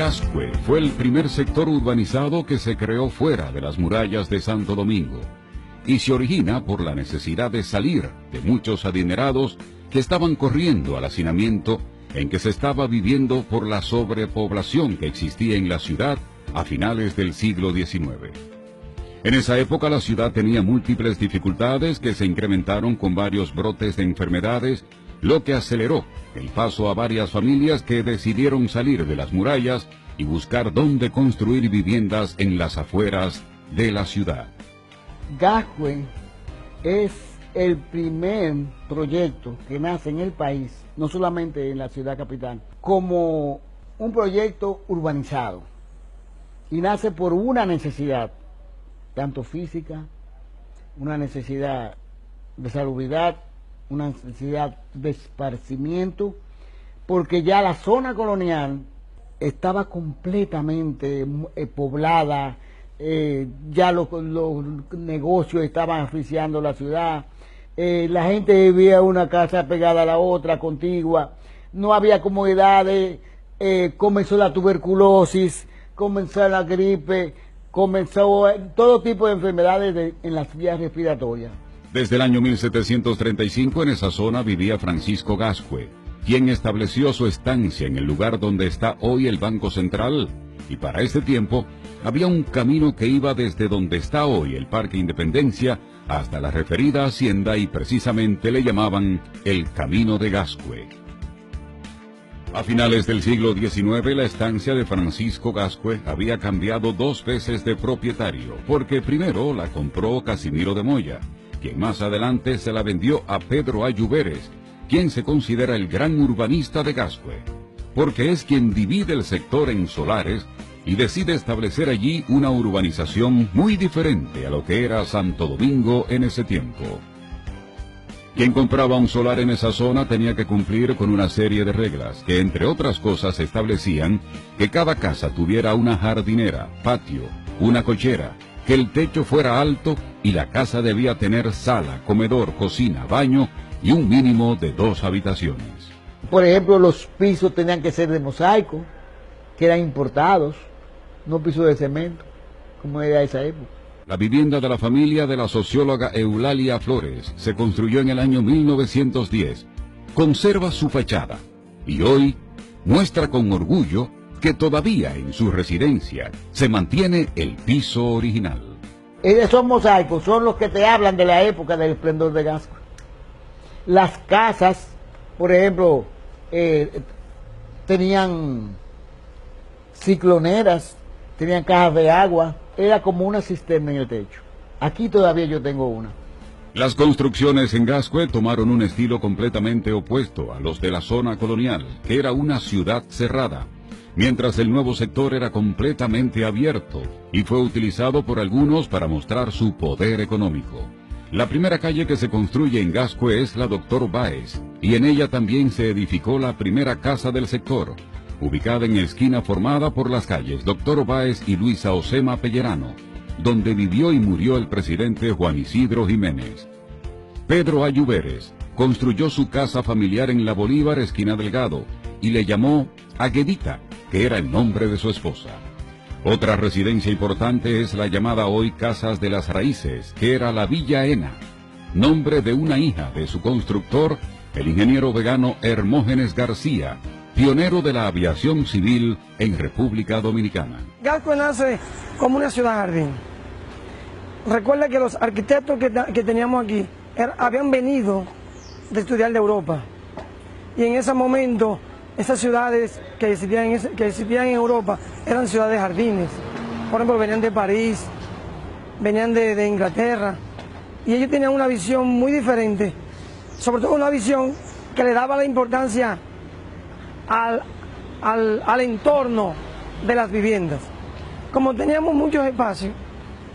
Gascue fue el primer sector urbanizado que se creó fuera de las murallas de Santo Domingo y se origina por la necesidad de salir de muchos adinerados que estaban corriendo al hacinamiento en que se estaba viviendo por la sobrepoblación que existía en la ciudad a finales del siglo XIX. En esa época la ciudad tenía múltiples dificultades que se incrementaron con varios brotes de enfermedades, lo que aceleró el paso a varias familias que decidieron salir de las murallas y buscar dónde construir viviendas en las afueras de la ciudad. Gascue es el primer proyecto que nace en el país, no solamente en la ciudad capital, como un proyecto urbanizado. Y nace por una necesidad, tanto física, una necesidad de salubridad, una necesidad de esparcimiento, porque ya la zona colonial estaba completamente poblada, ya los negocios estaban asfixiando la ciudad, la gente vivía una casa pegada a la otra, contigua, no había comodidades, comenzó la tuberculosis, comenzó la gripe, comenzó todo tipo de enfermedades en las vías respiratorias. Desde el año 1735 en esa zona vivía Francisco Gascue, quien estableció su estancia en el lugar donde está hoy el Banco Central, y para este tiempo había un camino que iba desde donde está hoy el Parque Independencia hasta la referida hacienda y precisamente le llamaban el Camino de Gascue. A finales del siglo XIX la estancia de Francisco Gascue había cambiado 2 veces de propietario, porque primero la compró Casimiro de Moya, quien más adelante se la vendió a Pedro A. Lluveres, quien se considera el gran urbanista de Gascue, porque es quien divide el sector en solares y decide establecer allí una urbanización muy diferente a lo que era Santo Domingo en ese tiempo. Quien compraba un solar en esa zona tenía que cumplir con una serie de reglas que, entre otras cosas, establecían que cada casa tuviera una jardinera, patio, una cochera, que el techo fuera alto y la casa debía tener sala, comedor, cocina, baño y un mínimo de 2 habitaciones. Por ejemplo, los pisos tenían que ser de mosaico, que eran importados, no pisos de cemento, como era esa época. La vivienda de la familia de la socióloga Eulalia Flores se construyó en el año 1910. Conserva su fachada y hoy muestra con orgullo que todavía en su residencia se mantiene el piso original. Esos mosaicos son los que te hablan de la época del esplendor de Gascue. Las casas, por ejemplo, tenían cicloneras, tenían cajas de agua, era como una cisterna en el techo. Aquí todavía yo tengo una. Las construcciones en Gascue tomaron un estilo completamente opuesto a los de la zona colonial, que era una ciudad cerrada, mientras el nuevo sector era completamente abierto y fue utilizado por algunos para mostrar su poder económico. La primera calle que se construye en Gascue es la Doctor Báez, y en ella también se edificó la primera casa del sector, ubicada en esquina formada por las calles Doctor Báez y Luisa Osema Pellerano, donde vivió y murió el presidente Juan Isidro Jiménez. Pedro A. Lluveres construyó su casa familiar en la Bolívar, esquina Delgado, y le llamó Aguedita, que era el nombre de su esposa. Otra residencia importante es la llamada hoy Casas de las Raíces, que era la Villa Ena, nombre de una hija de su constructor, el ingeniero vegano Hermógenes García, pionero de la aviación civil en República Dominicana. Gascue nace como una ciudad jardín. Recuerda que los arquitectos que teníamos aquí habían venido de estudiar de Europa. Y en ese momento, esas ciudades que existían en Europa eran ciudades jardines. Por ejemplo, venían de París, venían de Inglaterra. Y ellos tenían una visión muy diferente, sobre todo una visión que le daba la importancia al entorno de las viviendas. Como teníamos muchos espacios,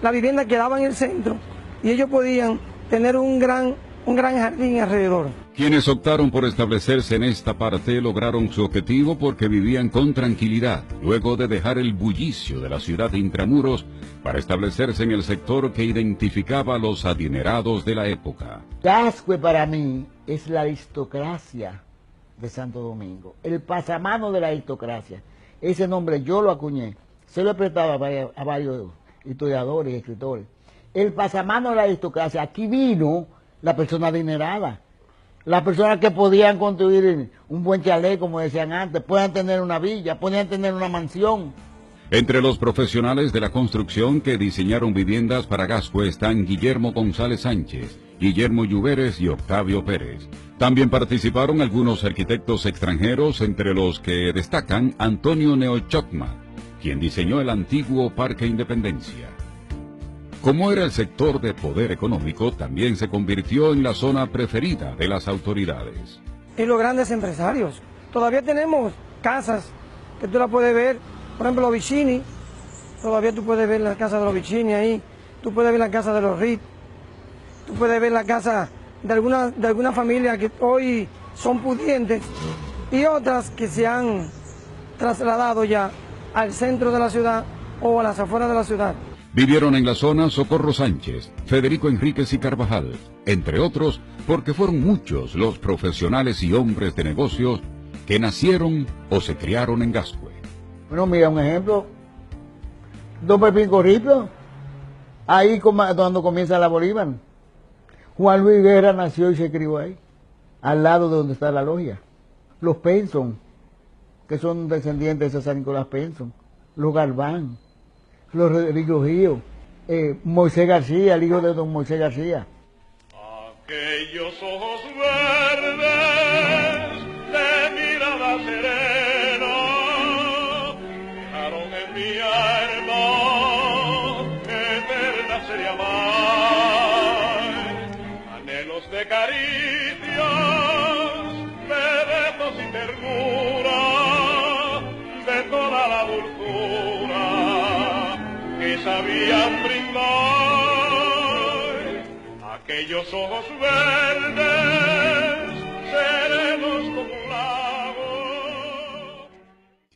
la vivienda quedaba en el centro y ellos podían tener un gran jardín alrededor. Quienes optaron por establecerse en esta parte lograron su objetivo porque vivían con tranquilidad, luego de dejar el bullicio de la ciudad de intramuros para establecerse en el sector que identificaba a los adinerados de la época. Gascue para mí es la aristocracia de Santo Domingo, el pasamano de la aristocracia. Ese nombre yo lo acuñé. Se lo he prestado a varios historiadores y escritores. El pasamano de la aristocracia, aquí vino la persona adinerada. Las personas que podían construir un buen chalet, como decían antes, podían tener una villa, podían tener una mansión. Entre los profesionales de la construcción que diseñaron viviendas para Gascue están Guillermo González Sánchez, Guillermo Lluveres y Octavio Pérez. También participaron algunos arquitectos extranjeros, entre los que destacan Antonio Neochocma, quien diseñó el antiguo Parque Independencia. Como era el sector de poder económico, también se convirtió en la zona preferida de las autoridades. Y los grandes empresarios. Todavía tenemos casas que tú la puedes ver, por ejemplo, los Vicini, todavía tú puedes ver la casa de los Vicini ahí, tú puedes ver la casa de los Reed, tú puedes ver la casa de alguna familia que hoy son pudientes y otras que se han trasladado ya al centro de la ciudad o a las afueras de la ciudad. Vivieron en la zona Socorro Sánchez, Federico Enríquez y Carvajal, entre otros, porque fueron muchos los profesionales y hombres de negocios que nacieron o se criaron en Gascue. Bueno, mira un ejemplo. Don Pepín Corripio, ahí cuando comienza la Bolívar. Juan Luis Guerra nació y se crió ahí, al lado de donde está la logia. Los Penson, que son descendientes de San Nicolás Penson. Los Galván, los Ríos, Moisés García, el hijo de don Moisés García. Aquellos ojos verdes de mirada serena dejaron en mi alma eterna sería amar, anhelos de caricias, besos y ternura de toda la dulzura que sabían brindar aquellos ojos verdes, serenos como un lago.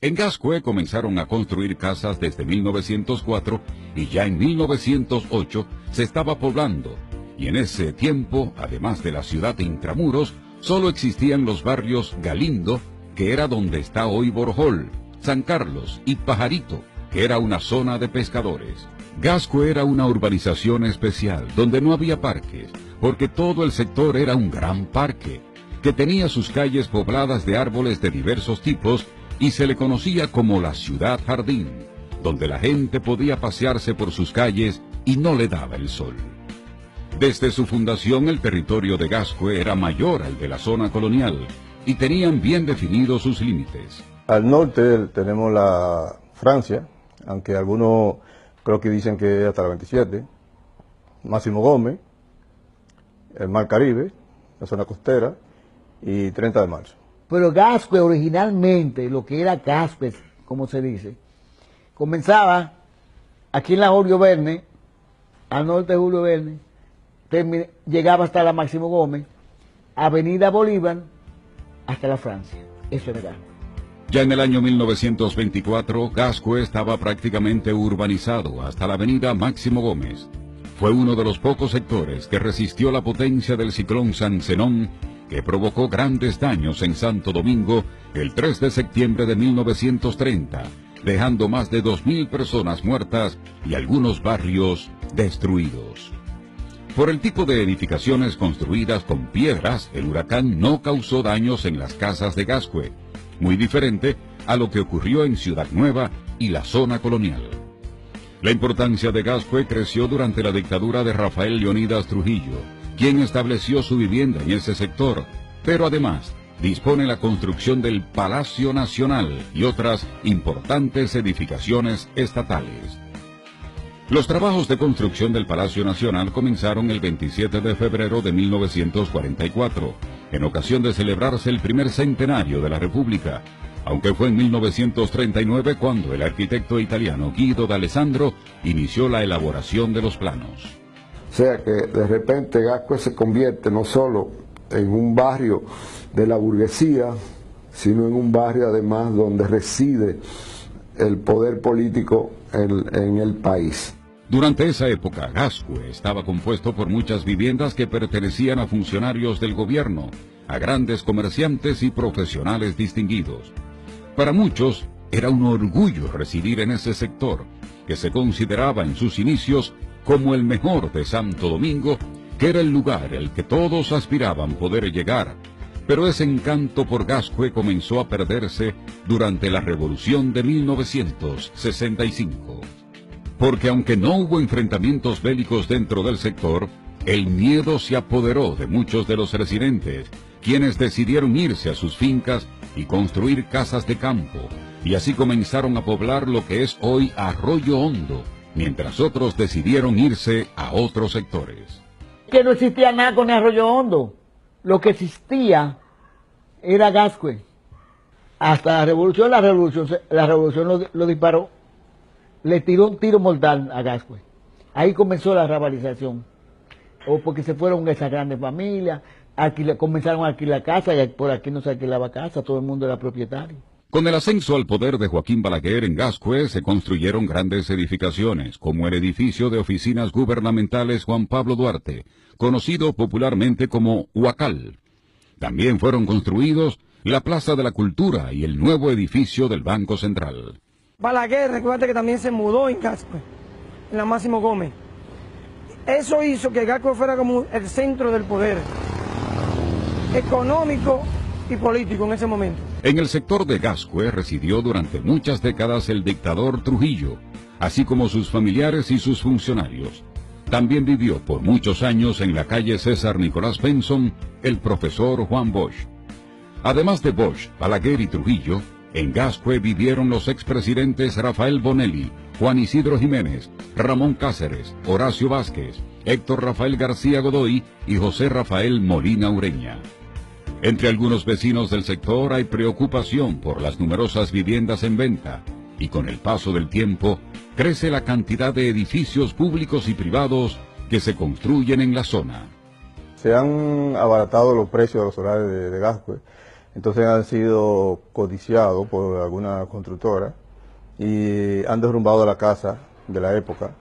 En Gascue comenzaron a construir casas desde 1904 y ya en 1908 se estaba poblando. Y en ese tiempo, además de la ciudad de Intramuros, solo existían los barrios Galindo, que era donde está hoy Borjol, San Carlos y Pajarito, que era una zona de pescadores. Gascue era una urbanización especial, donde no había parques, porque todo el sector era un gran parque, que tenía sus calles pobladas de árboles de diversos tipos y se le conocía como la Ciudad Jardín, donde la gente podía pasearse por sus calles y no le daba el sol. Desde su fundación, el territorio de Gascue era mayor al de la zona colonial y tenían bien definidos sus límites. Al norte tenemos la Francia, aunque algunos creo que dicen que es hasta la 27, Máximo Gómez, el Mar Caribe, la zona costera, y 30 de marzo. Pero Gascue originalmente, lo que era Gascue, como se dice, comenzaba aquí en la Julio Verne, al norte de Julio Verne, llegaba hasta la Máximo Gómez, Avenida Bolívar, hasta la Francia. Eso era Gascue. Ya en el año 1924, Gascue estaba prácticamente urbanizado hasta la avenida Máximo Gómez. Fue uno de los pocos sectores que resistió la potencia del ciclón San Zenón, que provocó grandes daños en Santo Domingo el 3 de septiembre de 1930, dejando más de 2.000 personas muertas y algunos barrios destruidos. Por el tipo de edificaciones construidas con piedras, el huracán no causó daños en las casas de Gascue, muy diferente a lo que ocurrió en Ciudad Nueva y la zona colonial. La importancia de Gascue creció durante la dictadura de Rafael Leónidas Trujillo, quien estableció su vivienda en ese sector, pero además dispone la construcción del Palacio Nacional y otras importantes edificaciones estatales. Los trabajos de construcción del Palacio Nacional comenzaron el 27 de febrero de 1944, en ocasión de celebrarse el primer centenario de la República, aunque fue en 1939 cuando el arquitecto italiano Guido d'Alessandro inició la elaboración de los planos. O sea que de repente Gascue se convierte no solo en un barrio de la burguesía, sino en un barrio además donde reside el poder político en el país. Durante esa época, Gascue estaba compuesto por muchas viviendas que pertenecían a funcionarios del gobierno, a grandes comerciantes y profesionales distinguidos. Para muchos, Era un orgullo residir en ese sector, que se consideraba en sus inicios como el mejor de Santo Domingo, que era el lugar al que todos aspiraban poder llegar. Pero ese encanto por Gascue comenzó a perderse durante la Revolución de 1965. Porque aunque no hubo enfrentamientos bélicos dentro del sector, el miedo se apoderó de muchos de los residentes, quienes decidieron irse a sus fincas y construir casas de campo, y así comenzaron a poblar lo que es hoy Arroyo Hondo, mientras otros decidieron irse a otros sectores. Que no existía nada con Arroyo Hondo. Lo que existía era Gascue. Hasta la revolución lo disparó. Le tiró un tiro mortal a Gascue. Ahí comenzó la rabalización. O porque se fueron esas grandes familias, comenzaron a alquilar casa y por aquí no se alquilaba casa, todo el mundo era propietario. Con el ascenso al poder de Joaquín Balaguer en Gascue se construyeron grandes edificaciones, como el edificio de oficinas gubernamentales Juan Pablo Duarte, conocido popularmente como Huacal. También fueron construidos la Plaza de la Cultura y el nuevo edificio del Banco Central. Balaguer, recuerda que también se mudó en Gascue, en la Máximo Gómez. Eso hizo que Gascue fuera como el centro del poder económico y político en ese momento. En el sector de Gascue residió durante muchas décadas el dictador Trujillo, así como sus familiares y sus funcionarios. También vivió por muchos años en la calle César Nicolás Benson el profesor Juan Bosch. Además de Bosch, Balaguer y Trujillo, en Gascue vivieron los expresidentes Rafael Bonelli, Juan Isidro Jiménez, Ramón Cáceres, Horacio Vázquez, Héctor Rafael García Godoy y José Rafael Molina Ureña. Entre algunos vecinos del sector hay preocupación por las numerosas viviendas en venta, y con el paso del tiempo crece la cantidad de edificios públicos y privados que se construyen en la zona. Se han abaratado los precios de los solares de Gascue, entonces han sido codiciados por alguna constructora y han derrumbado la casa de la época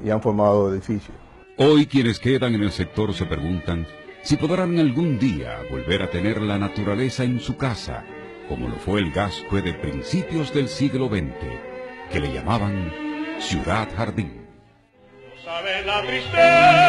y han formado edificios. Hoy quienes quedan en el sector se preguntan si podrán algún día volver a tener la naturaleza en su casa, como lo fue el Gascue de principios del siglo XX, que le llamaban Ciudad Jardín. No sabe la tristeza